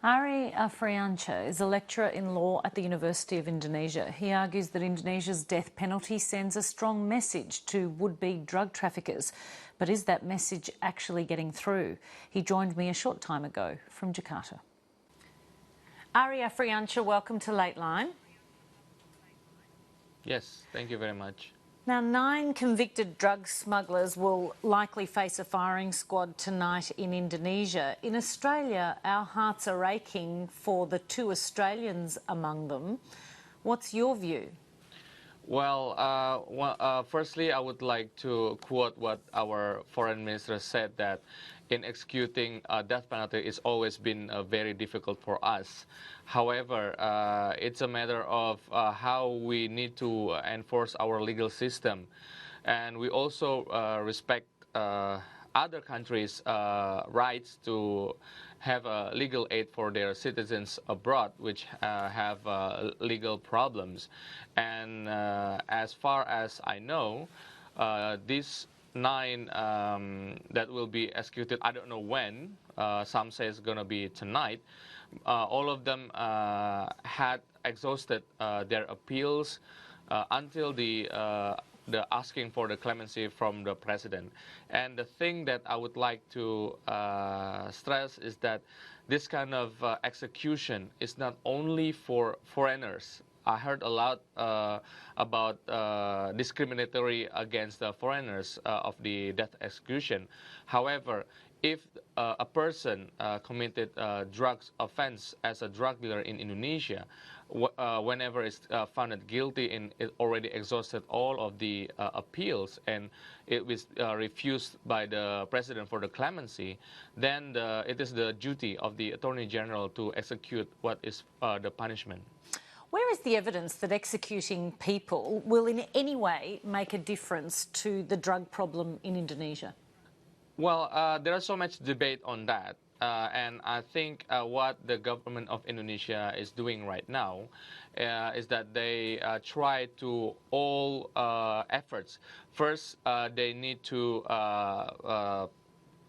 Arie Afriansyah is a lecturer in law at the University of Indonesia. He argues that Indonesia's death penalty sends a strong message to would-be drug traffickers. But is that message actually getting through? He joined me a short time ago from Jakarta. Arie Afriansyah, welcome to Late Line. Yes, thank you very much. Now, 9 convicted drug smugglers will likely face a firing squad tonight in Indonesia. In Australia, our hearts are aching for the 2 Australians among them. What's your view? Well, firstly, I would like to quote what our foreign minister said, that in executing death penalty, it's always been very difficult for us. However, it's a matter of how we need to enforce our legal system. And we also respect other countries' rights to have legal aid for their citizens abroad, which have legal problems. And as far as I know, these 9 that will be executed, I don't know when, some say it's going to be tonight, all of them had exhausted their appeals until the asking for the clemency from the president. And the thing that I would like to stress is that this kind of execution is not only for foreigners. I heard a lot about discriminatory against the foreigners of the death execution. However, if a person committed drugs offense as a drug dealer in Indonesia, whenever it's found guilty and it already exhausted all of the appeals and it was refused by the president for the clemency, then it is the duty of the Attorney General to execute what is the punishment. Where is the evidence that executing people will in any way make a difference to the drug problem in Indonesia? Well, there is so much debate on that. And I think what the government of Indonesia is doing right now is that they try to all efforts. First, they need to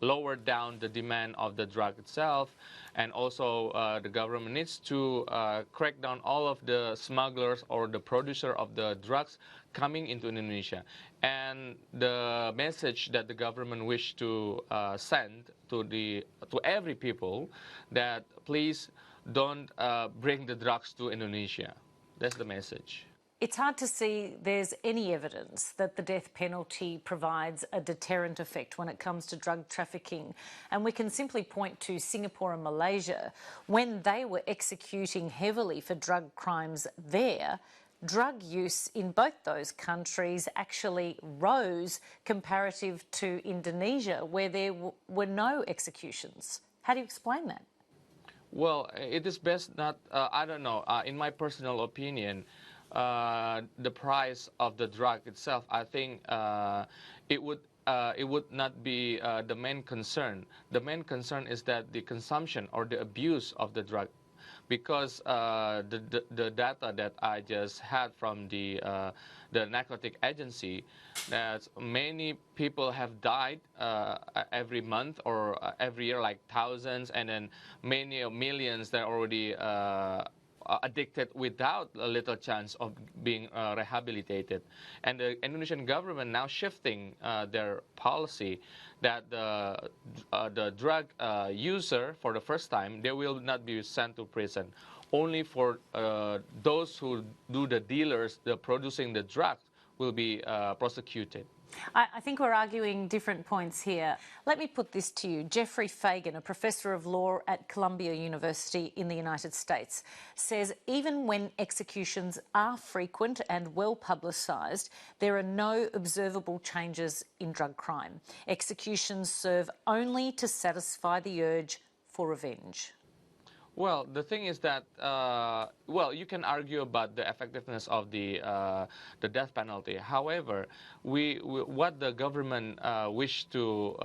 lower down the demand of the drug itself, and also the government needs to crack down all of the smugglers or the producer of the drugs coming into Indonesia. And the message that the government wish to send to every people, that please don't bring the drugs to Indonesia. That's the message. It's hard to see there's any evidence that the death penalty provides a deterrent effect when it comes to drug trafficking. And we can simply point to Singapore and Malaysia. When they were executing heavily for drug crimes there, drug use in both those countries actually rose comparative to Indonesia, where there were no executions. How do you explain that? Well, it is best not, I don't know, in my personal opinion, the price of the drug itself, I think it would not be the main concern. The main concern is that the consumption or the abuse of the drug, because the data that I just had from the narcotic agency, that many people have died every month or every year, like thousands, and then many millions that are already addicted without a little chance of being rehabilitated. And the Indonesian government now shifting their policy that the drug user, for the first time, they will not be sent to prison. Only for those who do the dealers, the producing the drugs, will be prosecuted. I think we're arguing different points here. Let me put this to you. Jeffrey Fagan, a professor of law at Columbia University in the United States, says even when executions are frequent and well publicised, there are no observable changes in drug crime. Executions serve only to satisfy the urge for revenge. Well, the thing is that, well, you can argue about the effectiveness of the death penalty. However, what the government wish to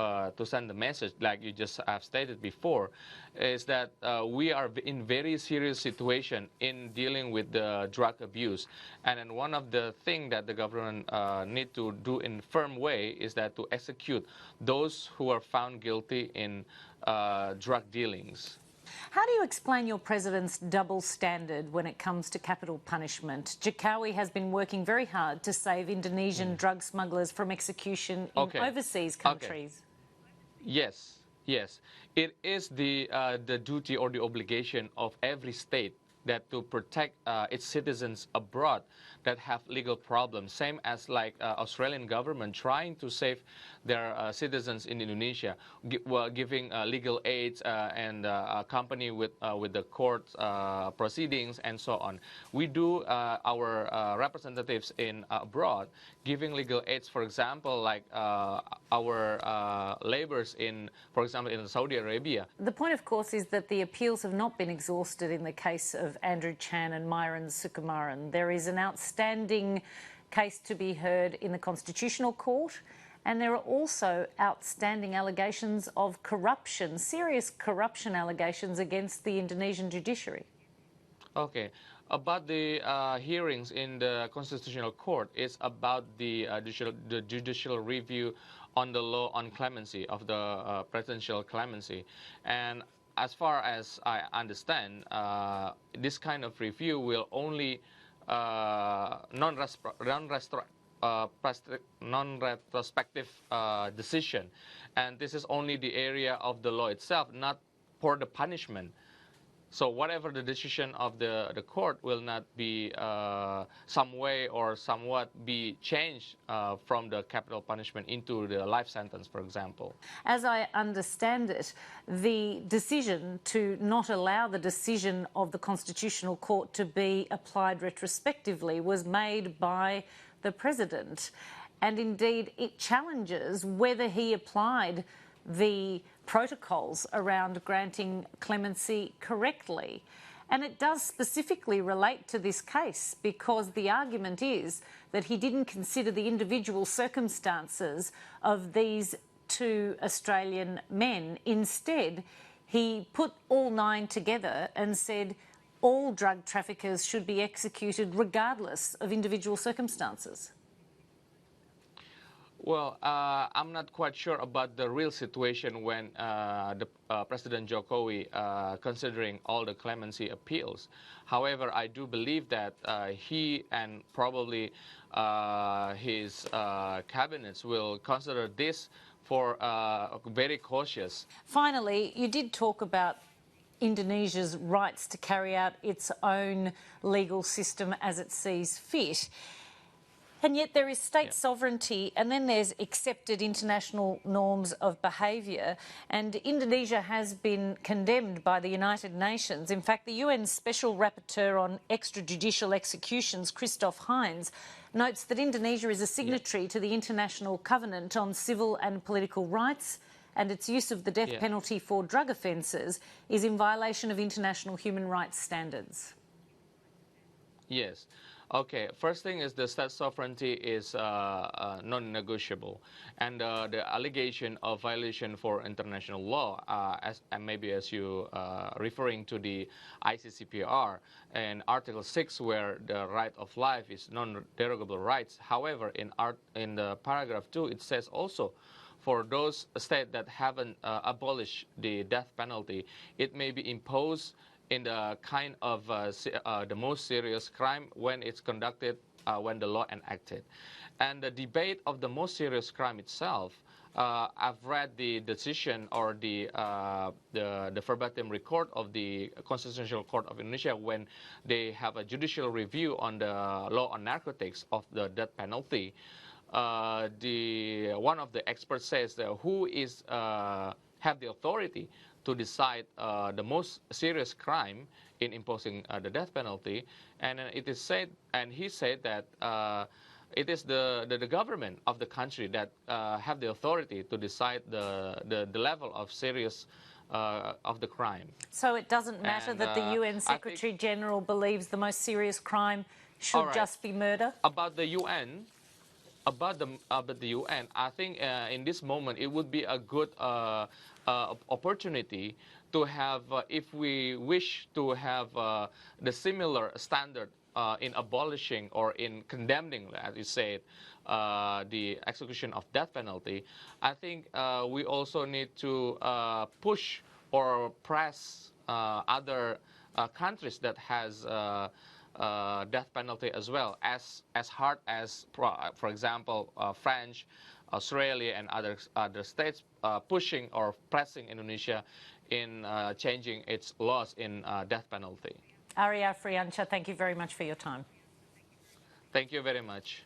send the message, like you just have stated before, is that we are in very serious situation in dealing with the drug abuse. And then one of the things that the government need to do in firm way is that to execute those who are found guilty in drug dealings. How do you explain your president's double standard when it comes to capital punishment? Jokowi has been working very hard to save Indonesian drug smugglers from execution in overseas countries. Yes, yes. It is the duty or the obligation of every state that to protect its citizens abroad that have legal problems, same as like Australian government trying to save their citizens in Indonesia, giving legal aids and accompany with the court proceedings and so on. We do our representatives in abroad giving legal aids, for example, like our laborers in, for example, in Saudi Arabia. The point, of course, is that the appeals have not been exhausted in the case of Andrew Chan and Myron Sukumaran. There is an outstanding case to be heard in the Constitutional Court, and there are also outstanding allegations of corruption, serious corruption allegations against the Indonesian judiciary. Okay. About the hearings in the Constitutional Court, it's about the judicial review on the law on clemency, of the presidential clemency. And as far as I understand, this kind of review will only non-retrospective decision. And this is only the area of the law itself, not for the punishment. So whatever the decision of the court will not be some way or somewhat be changed from the capital punishment into the life sentence, for example. As I understand it, the decision to not allow the decision of the Constitutional Court to be applied retrospectively was made by the President. And indeed, it challenges whether he applied the protocols around granting clemency correctly. And it does specifically relate to this case because the argument is that he didn't consider the individual circumstances of these two Australian men. Instead, he put all 9 together and said all drug traffickers should be executed regardless of individual circumstances. Well, I'm not quite sure about the real situation when President Jokowi considering all the clemency appeals. However, I do believe that he and probably his cabinets will consider this for very cautious. Finally, you did talk about Indonesia's rights to carry out its own legal system as it sees fit. And yet there is state sovereignty, and then there's accepted international norms of behaviour. And Indonesia has been condemned by the United Nations. In fact, the UN Special Rapporteur on Extrajudicial Executions, Christoph Heinz, notes that Indonesia is a signatory to the International Covenant on Civil and Political Rights, and its use of the death penalty for drug offences is in violation of international human rights standards. Yes. Okay, first thing is the state sovereignty is non-negotiable, and the allegation of violation for international law, and maybe as you referring to the ICCPR and Article 6, where the right of life is non-derogable rights. However, in the paragraph 2, it says also, for those states that haven't abolished the death penalty, it may be imposed in the kind of the most serious crime when it's conducted when the law enacted. And the debate of the most serious crime itself, I've read the decision or the verbatim record of the Constitutional Court of Indonesia when they have a judicial review on the law on narcotics of the death penalty. One of the experts says that who is have the authority to decide the most serious crime in imposing the death penalty, and it is said, and he said that it is the government of the country that have the authority to decide the level of serious of the crime. So it doesn't matter that the UN Secretary General believes the most serious crime should just be murder? About the UN, about the UN, I think in this moment it would be a good opportunity to have, if we wish to have the similar standard in abolishing or in condemning, as you said, the execution of death penalty. I think we also need to push or press other countries that has death penalty as well, as hard as, for example, French, Australia, and other states pushing or pressing Indonesia in changing its laws in death penalty. Arie Afriansyah, thank you very much for your time. Thank you very much.